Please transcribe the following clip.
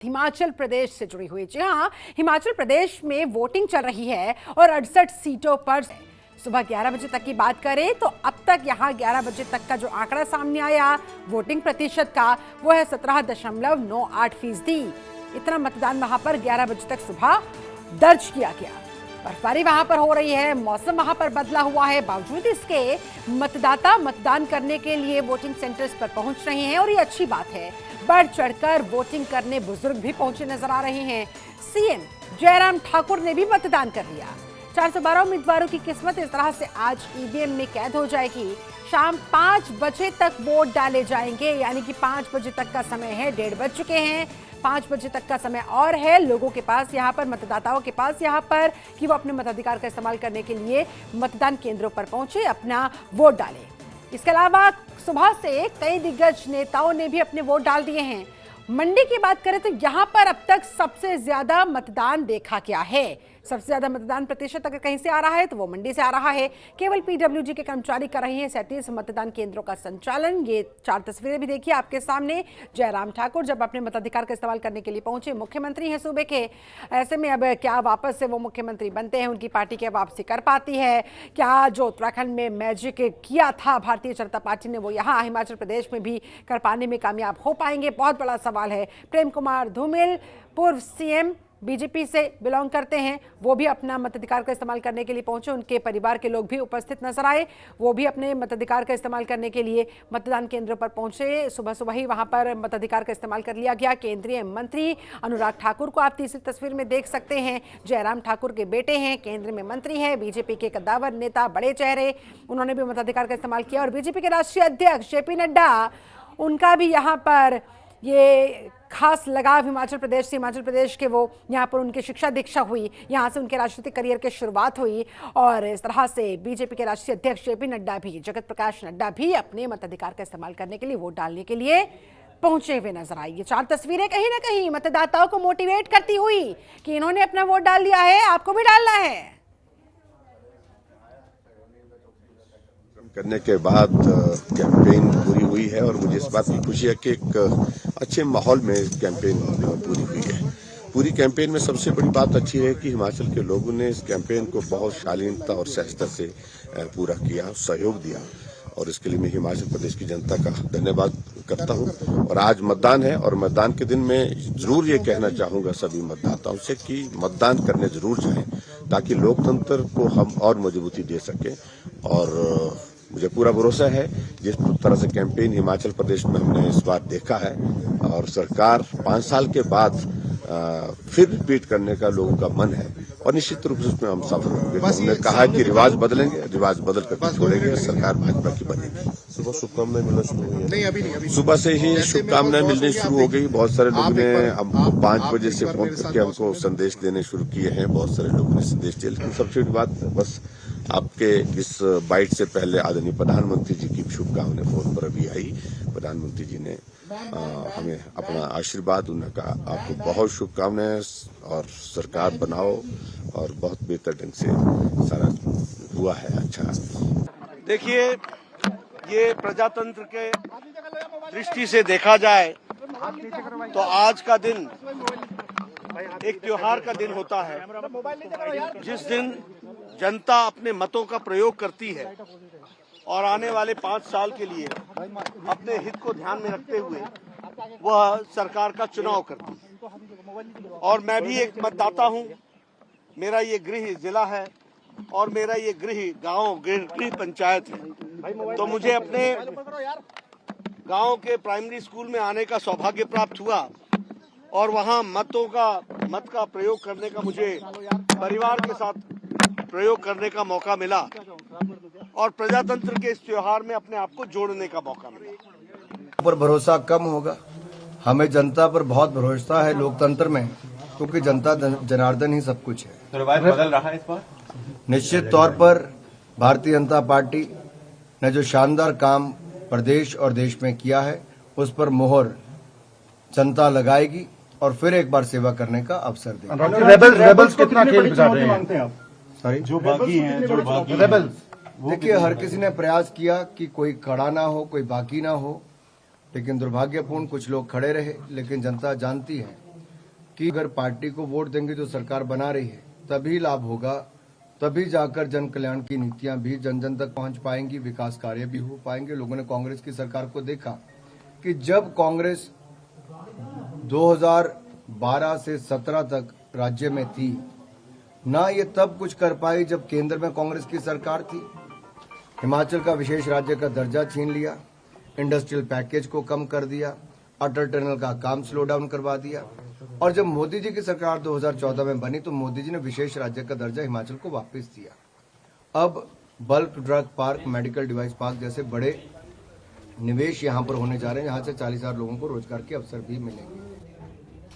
हिमाचल प्रदेश से जुड़ी हुई। जी हाँ, हिमाचल प्रदेश में वोटिंग चल रही है और 68 सीटों पर सुबह 11 बजे तक की बात करें तो अब तक यहां 11 बजे तक का जो आंकड़ा सामने आया वोटिंग प्रतिशत का वो है 17.98%। इतना मतदान वहां पर 11 बजे तक सुबह दर्ज किया गया। बर्फबारी वहां पर हो रही है, मौसम वहां पर बदला हुआ है, बावजूद इसके मतदाता मतदान करने के लिए वोटिंग सेंटर्स पर पहुंच रहे हैं और ये अच्छी बात है। बढ़ चढ़कर वोटिंग करने बुजुर्ग भी पहुंचे नजर आ रहे हैं। सीएम जयराम ठाकुर ने भी मतदान कर लिया। 412 उम्मीदवारों की किस्मत इस तरह से आज ईवीएम में कैद हो जाएगी। शाम 5 बजे तक वोट डाले जाएंगे, यानी कि 5 बजे तक का समय है। 1:30 बज चुके हैं, 5 बजे तक का समय और है लोगों के पास, यहाँ पर मतदाताओं के पास यहाँ पर कि वो अपने मताधिकार का इस्तेमाल करने के लिए मतदान केंद्रों पर पहुंचे, अपना वोट डालें। इसके अलावा सुबह से कई दिग्गज नेताओं ने भी अपने वोट डाल दिए हैं। मंडी की बात करें तो यहाँ पर अब तक सबसे ज्यादा मतदान देखा गया है। सबसे ज्यादा मतदान प्रतिशत अगर कहीं से आ रहा है तो वो मंडी से आ रहा है। केवल पीडब्ल्यूडी के कर्मचारी कर रहे हैं 37 मतदान केंद्रों का संचालन। ये 4 तस्वीरें भी देखिए आपके सामने। जयराम ठाकुर जब अपने मताधिकार का इस्तेमाल करने के लिए पहुंचे, मुख्यमंत्री हैं सूबे के, ऐसे में अब क्या वापस से वो मुख्यमंत्री बनते हैं, उनकी पार्टी क्या वापसी कर पाती है? क्या जो उत्तराखंड में मैजिक किया था भारतीय जनता पार्टी ने वो यहाँ हिमाचल प्रदेश में भी कर पाने में कामयाब हो पाएंगे? बहुत बड़ा सवाल है। प्रेम कुमार धूमिल पूर्व सीएम बीजेपी से बिलोंग करते हैं, वो भी अपना मताधिकार का इस्तेमाल करने के लिए पहुंचे। उनके परिवार के लोग भी उपस्थित नजर आए, वो भी अपने मताधिकार का इस्तेमाल करने के लिए मतदान केंद्रों पर पहुंचे। सुबह सुबह ही वहां पर मताधिकार का इस्तेमाल कर लिया गया। केंद्रीय मंत्री अनुराग ठाकुर को आप तीसरी तस्वीर में देख सकते हैं। जयराम ठाकुर के बेटे हैं, केंद्र में मंत्री हैं, बीजेपी के कद्दावर नेता, बड़े चेहरे, उन्होंने भी मताधिकार का इस्तेमाल किया। और बीजेपी के राष्ट्रीय अध्यक्ष जेपी नड्डा, उनका भी यहाँ पर ये खास लगाव हिमाचल प्रदेश से। हिमाचल प्रदेश के वो यहाँ पर उनकी शिक्षा दीक्षा हुई, यहाँ से उनके राजनीतिक करियर की शुरुआत हुई। और इस तरह से बीजेपी के राष्ट्रीय अध्यक्ष जेपी नड्डा भी, जगत प्रकाश नड्डा भी अपने मताधिकार का इस्तेमाल करने के लिए, वोट डालने के लिए पहुंचे हुए नजर आई। ये 4 तस्वीरें कहीं ना कहीं मतदाताओं को मोटिवेट करती हुई कि इन्होंने अपना वोट डाल दिया है, आपको भी डालना है। करने के बाद कैंपेन पूरी हुई है और मुझे इस बात की खुशी है कि एक अच्छे माहौल में कैंपेन पूरी हुई है। पूरी कैंपेन में सबसे बड़ी बात अच्छी है कि हिमाचल के लोगों ने इस कैंपेन को बहुत शालीनता और सहजता से पूरा किया, सहयोग दिया और इसके लिए मैं हिमाचल प्रदेश की जनता का धन्यवाद करता हूं। और आज मतदान है और मतदान के दिन मैं जरूर ये कहना चाहूंगा सभी मतदाताओं से कि मतदान करने जरूर जाएं ताकि लोकतंत्र को हम और मजबूती दे सकें। और मुझे पूरा भरोसा है जिस तरह से कैंपेन हिमाचल प्रदेश में हमने इस बार देखा है और सरकार 5 साल के बाद फिर रिपीट करने का लोगों का मन है और निश्चित रूप से उसमें हम सफल होंगे। हमने कहा कि रिवाज बदलेंगे, रिवाज बदल कर छोड़ेंगे, सरकार भाजपा की बनेगी। सुबह शुभकामनाएं मिलना शुरू हुई है? नहीं, अभी सुबह से ही शुभकामनाएं मिलनी शुरू हो गई। बहुत सारे लोगों ने हमको 5 बजे से फोन करके हमको संदेश देने शुरू किए हैं। बहुत सारे लोगों ने संदेश दिए, लेकिन सबसे बड़ी बात बस आपके इस बाइट से पहले आदरणीय प्रधानमंत्री जी की शुभकामनाएं फोन पर अभी आई। प्रधानमंत्री जी ने हमें अपना आशीर्वाद, उन्होंने कहा आपको बहुत शुभकामनाएं और सरकार बनाओ और बहुत बेहतर ढंग से सारा हुआ है। अच्छा, देखिए, ये प्रजातंत्र के दृष्टि से देखा जाए तो आज का दिन एक त्योहार का दिन होता है, जिस दिन जनता अपने मतों का प्रयोग करती है और आने वाले 5 साल के लिए अपने हित को ध्यान में रखते हुए वह सरकार का चुनाव करती है। और मैं भी एक मतदाता हूं। मेरा ये गृह जिला है और मेरा ये गृह गांव, गृह पंचायत है। तो मुझे अपने गांव के प्राइमरी स्कूल में आने का सौभाग्य प्राप्त हुआ और वहां मत का प्रयोग करने का मुझे परिवार के साथ प्रयोग करने का मौका मिला और प्रजातंत्र के इस त्योहार में अपने आप को जोड़ने का मौका मिला। पर भरोसा कम होगा, हमें जनता पर बहुत भरोसा है लोकतंत्र में, क्योंकि जनता जनार्दन ही सब कुछ है। तो रवायत बदल रहा है इस बार? निश्चित तौर पर भारतीय जनता पार्टी ने जो शानदार काम प्रदेश और देश में किया है उस पर मोहर जनता लगाएगी और फिर एक बार सेवा करने का अवसर देगी। रेबल्स कितना खेल बिगाड़ रहे हैं? सॉरी, जो बागी हैं, जो बागी रेबल्स, देखिए हर किसी ने प्रयास किया कि कोई खड़ा ना हो, कोई बाकी ना हो, लेकिन दुर्भाग्यपूर्ण कुछ लोग खड़े रहे। लेकिन जनता जानती है कि अगर पार्टी को वोट देंगे जो सरकार बना रही है तभी लाभ होगा, तभी जाकर जन कल्याण की नीतियां भी जन जन तक पहुंच पाएंगी, विकास कार्य भी हो पाएंगे। लोगों ने कांग्रेस की सरकार को देखा कि जब कांग्रेस 2012 से 17 तक राज्य में थी ना, ये तब कुछ कर पाई जब केंद्र में कांग्रेस की सरकार थी। हिमाचल का विशेष राज्य का दर्जा छीन लिया, इंडस्ट्रियल पैकेज को कम कर दिया, अटल टनल का काम स्लो डाउन करवा दिया, और जब मोदी जी की सरकार 2014 में बनी तो मोदी जी ने विशेष राज्य का दर्जा हिमाचल को वापस दिया। अब bulk drug park, medical device park जैसे बड़े निवेश यहां पर होने जा रहे हैं, जहां से 40,000 लोगों को रोजगार के अवसर भी मिलेंगे।